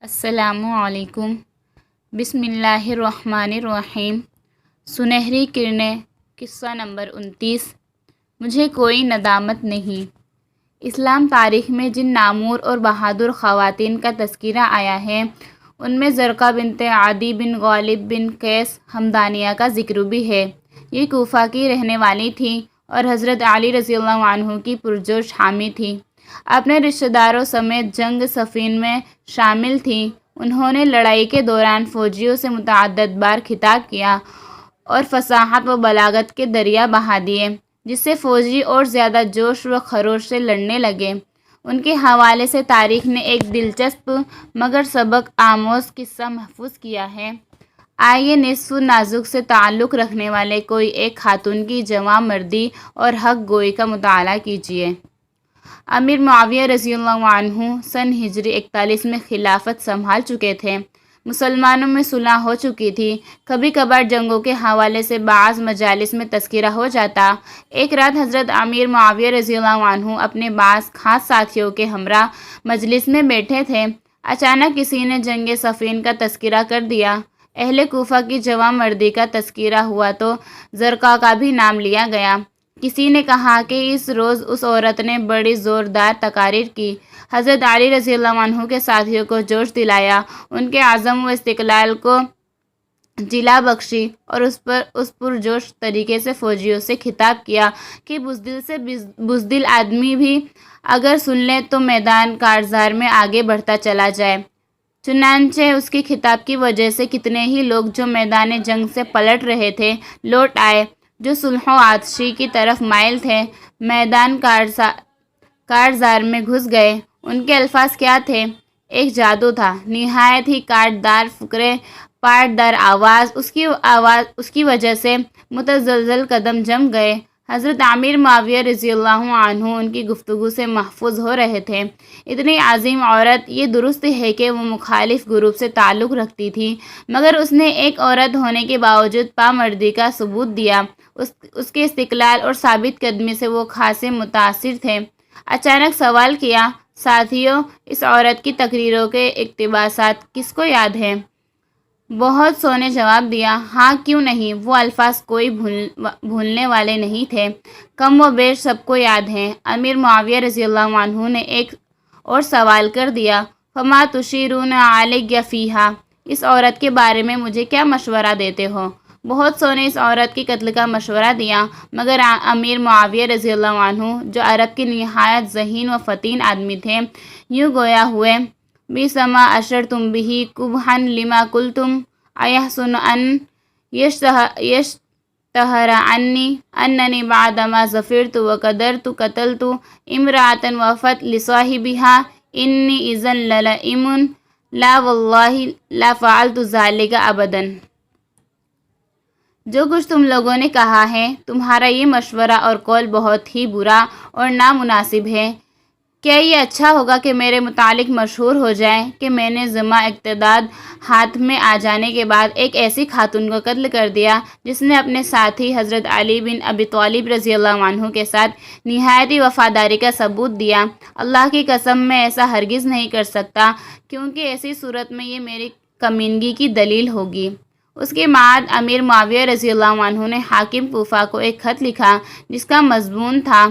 السلام علیکم۔ بسم اللہ الرحمن الرحیم۔ سنہری کرنیں، قصہ نمبر 29۔ مجھے کوئی ندامت نہیں۔ اسلام تاریخ میں جن نامور اور بہادر خواتین کا تذکرہ آیا ہے ان میں زرقہ بنت عدی بن غالب بن قیس ہمدانیہ کا ذکر بھی ہے۔ یہ کوفہ کی رہنے والی تھیں اور حضرت علی رضی اللہ عنہ کی پرجوش حامی تھیں۔ اپنے رشتہ داروں سمیت جنگ صفین میں شامل تھیں۔ انہوں نے لڑائی کے دوران فوجیوں سے متعدد بار خطاب کیا اور فصاحت و بلاغت کے دریا بہا دیے، جس سے فوجی اور زیادہ جوش و خروش سے لڑنے لگے۔ ان کے حوالے سے تاریخ نے ایک دلچسپ مگر سبق آموز قصہ محفوظ کیا ہے۔ آئیے نصف نازک سے تعلق رکھنے والے کوئی ایک خاتون کی جواں مردی اور حق گوئی کا مطالعہ کیجیے۔ امیر معاویہ رضی اللہ عنہ سن ہجری 41 میں خلافت سنبھال چکے تھے۔ مسلمانوں میں صلح ہو چکی تھی۔ کبھی کبھار جنگوں کے حوالے سے بعض مجالس میں تذکرہ ہو جاتا۔ ایک رات حضرت امیر معاویہ رضی اللہ عنہ اپنے بعض خاص ساتھیوں کے ہمراہ مجلس میں بیٹھے تھے۔ اچانک کسی نے جنگ صفین کا تذکرہ کر دیا۔ اہل کوفہ کی جواں مردی کا تذکرہ ہوا تو زرقہ کا بھی نام لیا گیا۔ کسی نے کہا کہ اس روز اس عورت نے بڑی زوردار تقاریر کی، حضرت علی رضی اللہ عنہ کے ساتھیوں کو جوش دلایا، ان کے عزم و استقلال کو جلا بخشی اور اس پرجوش طریقے سے فوجیوں سے خطاب کیا کہ بزدل سے بزدل آدمی بھی اگر سن لے تو میدان کارزار میں آگے بڑھتا چلا جائے۔ چنانچہ اس کے خطاب کی وجہ سے کتنے ہی لوگ جو میدان جنگ سے پلٹ رہے تھے لوٹ آئے، جو صلح و عطشی کی طرف مائل تھے میدان کارزار میں گھس گئے۔ ان کے الفاظ کیا تھے؟ ایک جادو تھا، نہایت ہی کاٹدار فقرے، پاٹدار آواز، اس کی وجہ سے متزلزل قدم جم گئے۔ حضرت امیر معاویہ رضی اللہ عنہ ان کی گفتگو سے محظوظ ہو رہے تھے۔ اتنی عظیم عورت، یہ درست ہے کہ وہ مخالف گروپ سے تعلق رکھتی تھی، مگر اس نے ایک عورت ہونے کے باوجود پامردی کا ثبوت دیا۔ اس کے استقلال اور ثابت قدمی سے وہ خاصے متاثر تھے۔ اچانک سوال کیا، ساتھیو، اس عورت کی تقریروں کے اقتباسات کس کو یاد ہیں؟ بہت سو نے جواب دیا، ہاں کیوں نہیں، وہ الفاظ کوئی بھولنے والے نہیں تھے، کم و بیش سب کو یاد ہیں۔ امیر معاویہ رضی اللہ عنہ نے ایک اور سوال کر دیا، فما تشیرون علیہ فیہا، اس عورت کے بارے میں مجھے کیا مشورہ دیتے ہو؟ بہت سو نے اس عورت کے قتل کا مشورہ دیا، مگر امیر معاویہ رضی اللہ عنہ جو عرب کے نہایت ذہین و فطن آدمی تھے، یوں گویا ہوئے، بئس ما اشرتم بہ قبحا لما قلتم ایحسن ان یشتہر عنی اننی بعدما ظفرت وقدرت قتلت امرأة وفت لصاحبها انی اذا للئیم لا واللہ لا فعلت ذلک ابدا۔ جو کچھ تم لوگوں نے کہا ہے، تمہارا یہ مشورہ اور قول بہت ہی برا اور نامناسب ہے۔ کیا یہ اچھا ہوگا کہ میرے متعلق مشہور ہو جائے کہ میں نے ذمہ اقتدار ہاتھ میں آ جانے کے بعد ایک ایسی خاتون کو قتل کر دیا جس نے اپنے ساتھی حضرت علی بن ابی طالب رضی اللہ عنہ کے ساتھ نہایت وفاداری کا ثبوت دیا؟ اللہ کی قسم میں ایسا ہرگز نہیں کر سکتا، کیونکہ ایسی صورت میں یہ میری کمینگی کی دلیل ہوگی۔ اس کے بعد امیر معاویہ رضی اللہ عنہ نے حاکم کوفہ کو ایک خط لکھا جس کا مضمون تھا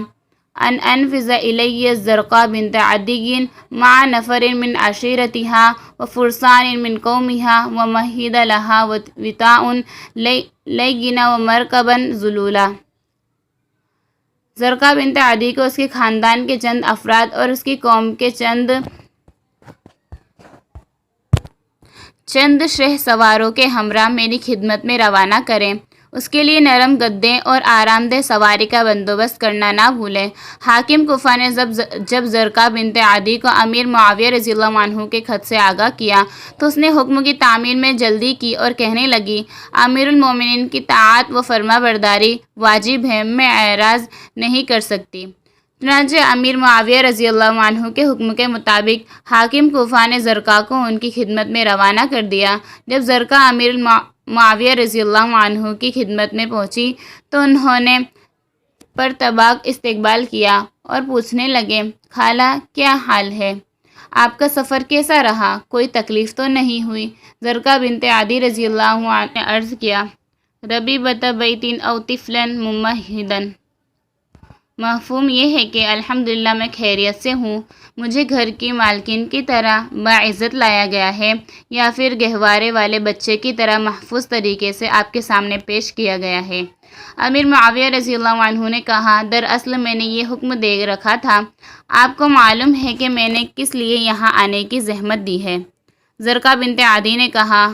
ان انفذ الی زرقہ بنت عدی مع نفر من عشیرتها وفرسان من قومها ومہد لها وطاء لیگن ومرکبا ذلولا۔ زرقہ بنت عدی کو اس کے خاندان کے چند افراد اور اس کی قوم کے چند شہ سواروں کے ہمراہ میری خدمت میں روانہ کریں۔ اس کے لیے نرم گدے اور آرام دہ سواری کا بندوبست کرنا نہ بھولیں۔ حاکم کوفہ نے جب زرقہ بنت عدی کو امیر معاویہ رضی اللہ عنہ کے خط سے آگاہ کیا تو اس نے حکم کی تعمیل میں جلدی کی اور کہنے لگی، امیر المومنین کی طاعت و فرما برداری واجب ہے، میں اعراض نہیں کر سکتی۔ چنانچہ امیر معاویہ رضی اللہ عنہ کے حکم کے مطابق حاکم کوفہ نے زرقہ کو ان کی خدمت میں روانہ کر دیا۔ جب زرقہ امیر معاویہ رضی اللہ عنہ کی خدمت میں پہنچی تو انہوں نے پرتباک استقبال کیا اور پوچھنے لگے، خالہ کیا حال ہے؟ آپ کا سفر کیسا رہا؟ کوئی تکلیف تو نہیں ہوئی؟ زرقہ بنت عدی رضی اللہ عنہا نے عرض کیا، ربیبۃ بیت او طفلا ممہدا۔ مفہوم یہ ہے کہ الحمدللہ میں خیریت سے ہوں، مجھے گھر کی مالکن کی طرح باعزت لایا گیا ہے یا پھر گہوارے والے بچے کی طرح محفوظ طریقے سے آپ کے سامنے پیش کیا گیا ہے۔ امیر معاویہ رضی اللہ عنہ نے کہا، دراصل میں نے یہ حکم دے رکھا تھا، آپ کو معلوم ہے کہ میں نے کس لیے یہاں آنے کی زحمت دی ہے؟ زرقہ بنت عدی نے کہا،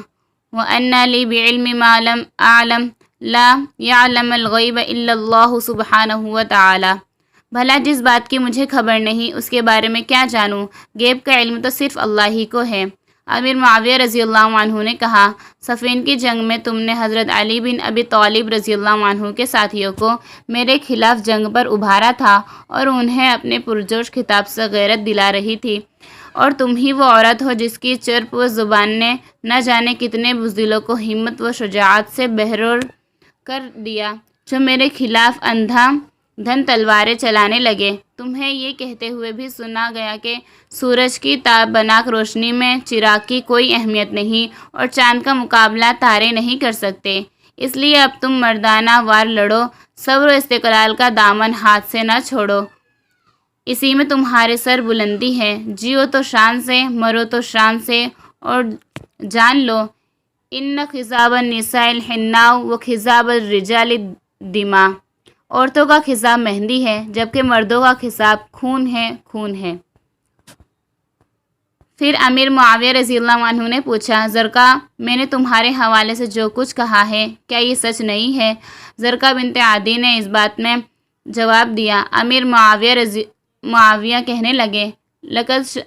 وَأَنَّ لِي بِعِلْمِ مَا لَمْ أَعْلَمْ لَا يَعْلَمُ الْغَيْبَ إِلَّا اللَّهُ سُبْحَانَهُ وَتَعَالَى۔ بھلا جس بات کی مجھے خبر نہیں اس کے بارے میں کیا جانوں؟ غیب کا علم تو صرف اللہ ہی کو ہے۔ امیر معاویہ رضی اللہ عنہ نے کہا، صفین کی جنگ میں تم نے حضرت علی بن ابی طالب رضی اللہ عنہ کے ساتھیوں کو میرے خلاف جنگ پر ابھارا تھا اور انہیں اپنے پرجوش خطاب سے غیرت دلا رہی تھی، اور تم ہی وہ عورت ہو جس کی چرپ و زبان نے نہ جانے کتنے بزدلوں کو ہمت و شجاعت سے بہرور کر دیا، جو میرے خلاف اندھا دھن تلواریں چلانے لگے۔ تمہیں یہ کہتے ہوئے بھی سنا گیا کہ سورج کی تابناک روشنی میں چراغ کی کوئی اہمیت نہیں اور چاند کا مقابلہ تارے نہیں کر سکتے، اس لیے اب تم مردانہ وار لڑو، صبر و استقلال کا دامن ہاتھ سے نہ چھوڑو، اسی میں تمہارے سر بلندی ہے، جیو تو شان سے، مرو تو شان سے، اور جان لو ان خضاب النساء الحناء و خضاب الرجال الدماء۔ عورتوں کا خضاب مہندی ہے جبکہ مردوں کا خضاب خون ہے، خون ہے۔ پھر امیر معاویہ رضی اللہ عنہ نے پوچھا، زرقہ، میں نے تمہارے حوالے سے جو کچھ کہا ہے کیا یہ سچ نہیں ہے؟ زرقہ بنت عدی نے اس بات میں جواب دیا۔ امیر معاویہ کہنے لگے، لقد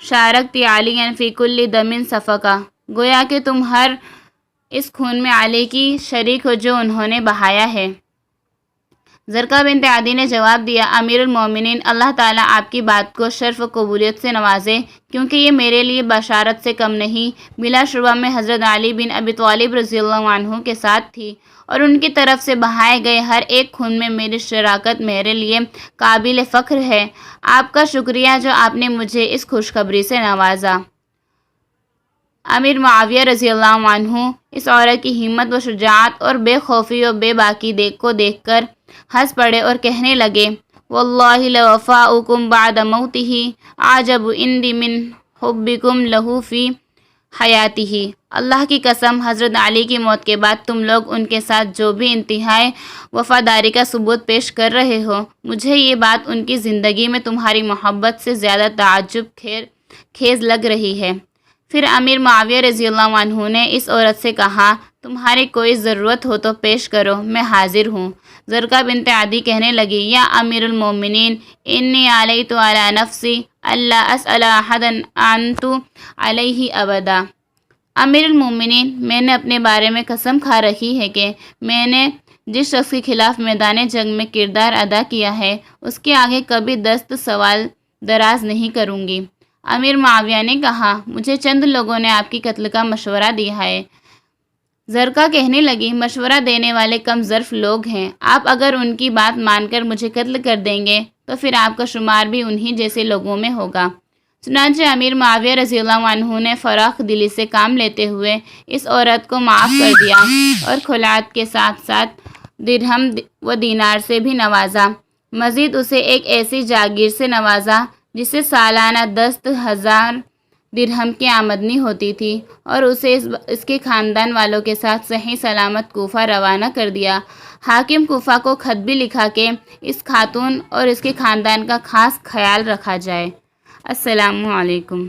شارکت علیٰ فی کل دم سفکا، گویا کہ تم ہر اس خون میں علی کی شریک ہو جو انہوں نے بہایا ہے۔ زرقہ بنت عدی نے جواب دیا، امیر المومنین، اللہ تعالیٰ آپ کی بات کو شرف و قبولیت سے نوازے، کیونکہ یہ میرے لیے بشارت سے کم نہیں، بلا شبہ میں حضرت علی بن ابی طالب رضی اللہ عنہ کے ساتھ تھی، اور ان کی طرف سے بہائے گئے ہر ایک خون میں میری شراکت میرے لیے قابل فخر ہے۔ آپ کا شکریہ جو آپ نے مجھے اس خوشخبری سے نوازا۔ امیر معاویہ رضی اللہ عنہ اس عورت کی ہمت و شجاعت اور بے خوفی و بے باکی کو دیکھ کر ہنس پڑے اور کہنے لگے، واللہ لوفاؤکم بعد موتہ اعجب عندی من حبکم لہ فی حیاتہ۔ اللہ کی قسم، حضرت علی کی موت کے بعد تم لوگ ان کے ساتھ جو بھی انتہائی وفاداری کا ثبوت پیش کر رہے ہو، مجھے یہ بات ان کی زندگی میں تمہاری محبت سے زیادہ تعجب خیز لگ رہی ہے۔ پھر امیر معاویہ رضی اللہ عنہ نے اس عورت سے کہا، تمہاری کوئی ضرورت ہو تو پیش کرو، میں حاضر ہوں۔ زرقہ بنت عدی کہنے لگی، یا امیر المومنین، انی علیت علی نفسی الا اسأل احدا عنت علیہ ابدا۔ امیر المومنین، میں نے اپنے بارے میں قسم کھا رکھی ہے کہ میں نے جس شخص کے خلاف میدان جنگ میں کردار ادا کیا ہے اس کے آگے کبھی دست سوال دراز نہیں کروں گی۔ امیر معاویہ نے کہا، مجھے چند لوگوں نے آپ کی قتل کا مشورہ دیا ہے۔ زرقہ کہنے لگی، مشورہ دینے والے کم ظرف لوگ ہیں، آپ اگر ان کی بات مان کر مجھے قتل کر دیں گے تو پھر آپ کا شمار بھی انہی جیسے لوگوں میں ہوگا۔ چنانچہ امیر معاویہ رضی اللہ عنہ نے فراخ دلی سے کام لیتے ہوئے اس عورت کو معاف کر دیا اور خلعت کے ساتھ ساتھ درہم و دینار سے بھی نوازا، مزید اسے ایک ایسی جاگیر سے نوازا جس سے سالانہ 10,000 درہم کی آمدنی ہوتی تھی، اور اسے اس کے خاندان والوں کے ساتھ صحیح سلامت کوفہ روانہ کر دیا۔ حاکم کوفہ کو خط بھی لکھا کہ اس خاتون اور اس کے خاندان کا خاص خیال رکھا جائے۔ السلام علیکم۔